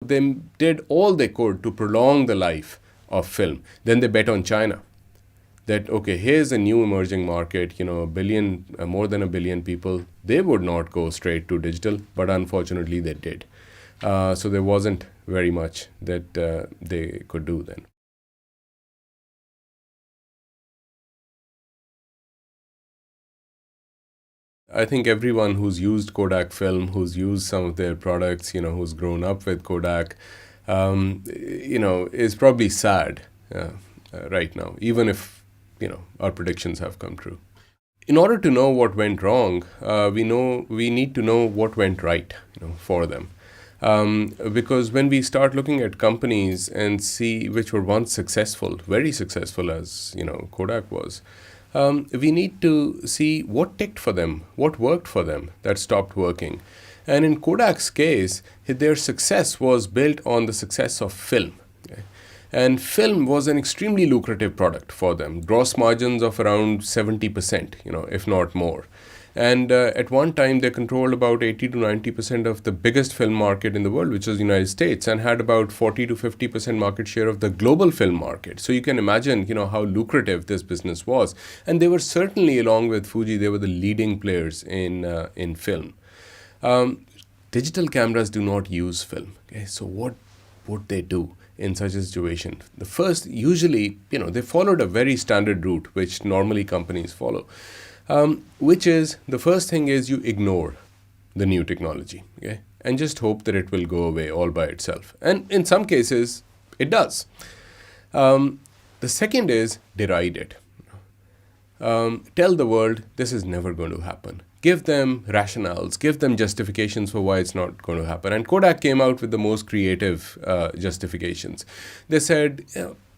They did all they could to prolong the life of film. Then they bet on China. That, okay, here's a new emerging market, a billion, more than a billion people. They would not go straight to digital, but unfortunately they did. So there wasn't very much that they could do then. I think everyone who's used Kodak film, who's used some of their products, who's grown up with Kodak, is probably sad right now, even if, our predictions have come true. In order to know what went wrong, we need to know what went right, for them. Because when we start looking at companies and see which were once successful, very successful as Kodak was, we need to see what ticked for them, what worked for them that stopped working. And in Kodak's case, their success was built on the success of film. Okay? And film was an extremely lucrative product for them, gross margins of around 70%, if not more. And at one time, they controlled about 80 to 90% of the biggest film market in the world, which was the United States, and had about 40 to 50% market share of the global film market. So you can imagine, how lucrative this business was. And they were certainly, along with Fuji, they were the leading players in film. Digital cameras do not use film. Okay? So what would they do in such a situation? The first, usually, they followed a very standard route, which normally companies follow. Which is, the first thing is you ignore the new technology, okay, and just hope that it will go away all by itself. And in some cases, it does. The second is deride it. Tell the world this is never going to happen. Give them rationales, give them justifications for why it's not going to happen. And Kodak came out with the most creative justifications. They said,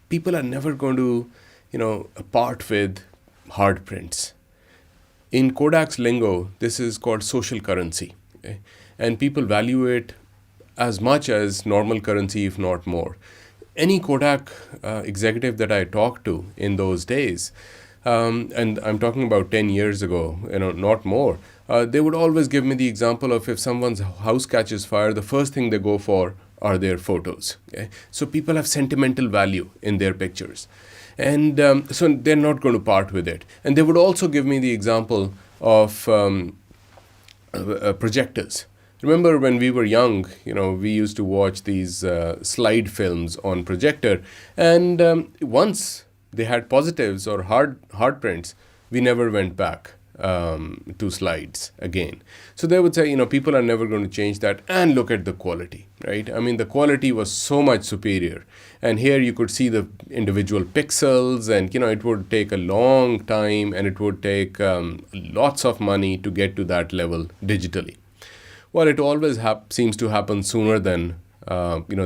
people are never going to, part with hard prints. In Kodak's lingo, this is called social currency. Okay? And people value it as much as normal currency, if not more. Any Kodak executive that I talked to in those days, and I'm talking about 10 years ago, not more, they would always give me the example of if someone's house catches fire, the first thing they go for are their photos. Okay? So people have sentimental value in their pictures. And so they're not going to part with it. And they would also give me the example of projectors. Remember when we were young, we used to watch these slide films on projector. And once they had positives or hard prints, we never went back to slides again. So they would say, people are never going to change that. And look at the quality, right? I mean, the quality was so much superior. And here you could see the individual pixels, and, it would take a long time, and it would take lots of money to get to that level digitally. Well, it always seems to happen sooner than,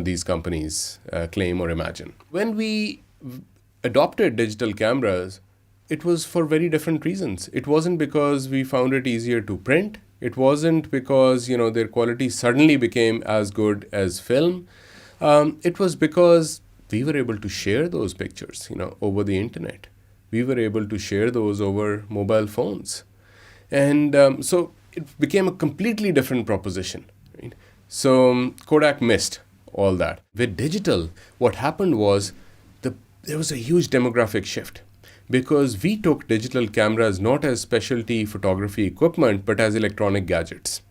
these companies claim or imagine. When we adopted digital cameras, it was for very different reasons. It wasn't because we found it easier to print. It wasn't because, their quality suddenly became as good as film. It was because we were able to share those pictures, over the internet. We were able to share those over mobile phones. And so it became a completely different proposition. Right? So Kodak missed all that. With digital, what happened was there was a huge demographic shift. Because we took digital cameras not as specialty photography equipment, but as electronic gadgets.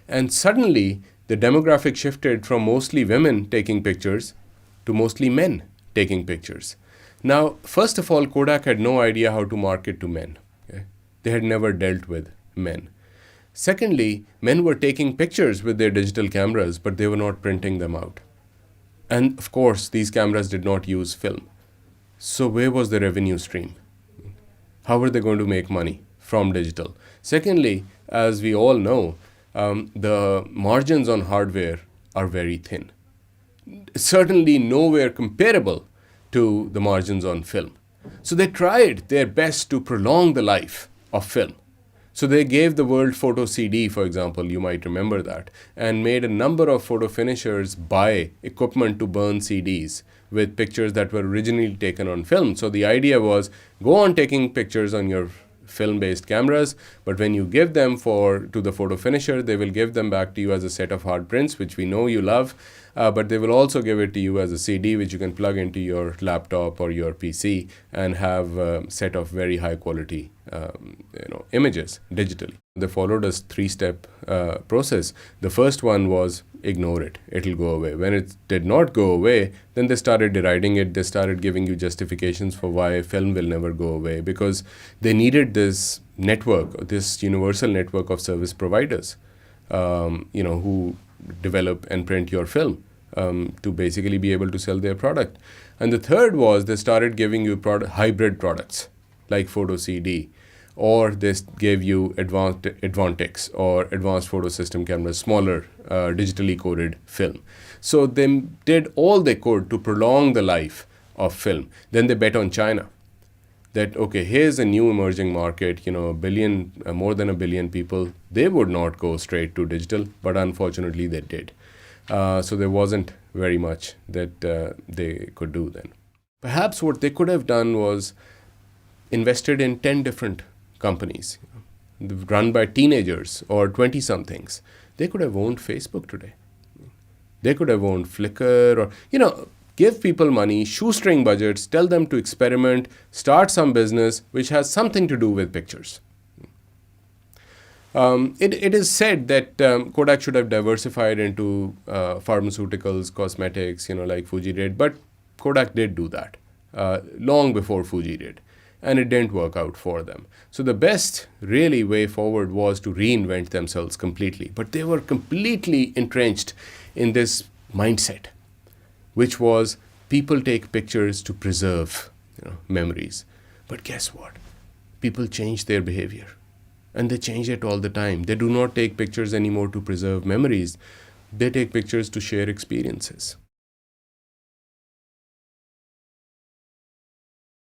And suddenly, the demographic shifted from mostly women taking pictures to mostly men taking pictures. Now, first of all, Kodak had no idea how to market to men. Okay? They had never dealt with men. Secondly, men were taking pictures with their digital cameras, but they were not printing them out. And of course, these cameras did not use film. So where was the revenue stream? How were they going to make money from digital? Secondly, as we all know, the margins on hardware are very thin. Certainly nowhere comparable to the margins on film. So they tried their best to prolong the life of film. So they gave the world photo CD, for example, you might remember that, and made a number of photo finishers buy equipment to burn CDs with pictures that were originally taken on film. So the idea was, go on taking pictures on your film-based cameras, but when you give them to the photo finisher, they will give them back to you as a set of hard prints, which we know you love. But they will also give it to you as a CD, which you can plug into your laptop or your PC and have a set of very high quality images digitally. They followed a 3-step process. The first one was ignore it, it'll go away. When it did not go away, then they started deriding it. They started giving you justifications for why film will never go away, because they needed this network, this universal network of service providers, who develop and print your film, to basically be able to sell their product. And the third was they started giving you hybrid products like photo CD, or they gave you Advantix or advanced photo system cameras, smaller digitally coded film. So they did all they could to prolong the life of film. Then they bet on China. That, okay, here's a new emerging market, more than a billion people. They would not go straight to digital, but unfortunately they did. So there wasn't very much that they could do then. Perhaps what they could have done was invested in 10 different companies run by teenagers or 20-somethings. They could have owned Facebook today. They could have owned Flickr, or, give people money, shoestring budgets, tell them to experiment, start some business which has something to do with pictures. It is said that Kodak should have diversified into pharmaceuticals, cosmetics, like Fuji did, but Kodak did do that long before Fuji did, and it didn't work out for them. So the best really way forward was to reinvent themselves completely, but they were completely entrenched in this mindset, which was people take pictures to preserve memories. But guess what? People change their behavior. And they change it all the time. They do not take pictures anymore to preserve memories. They take pictures to share experiences.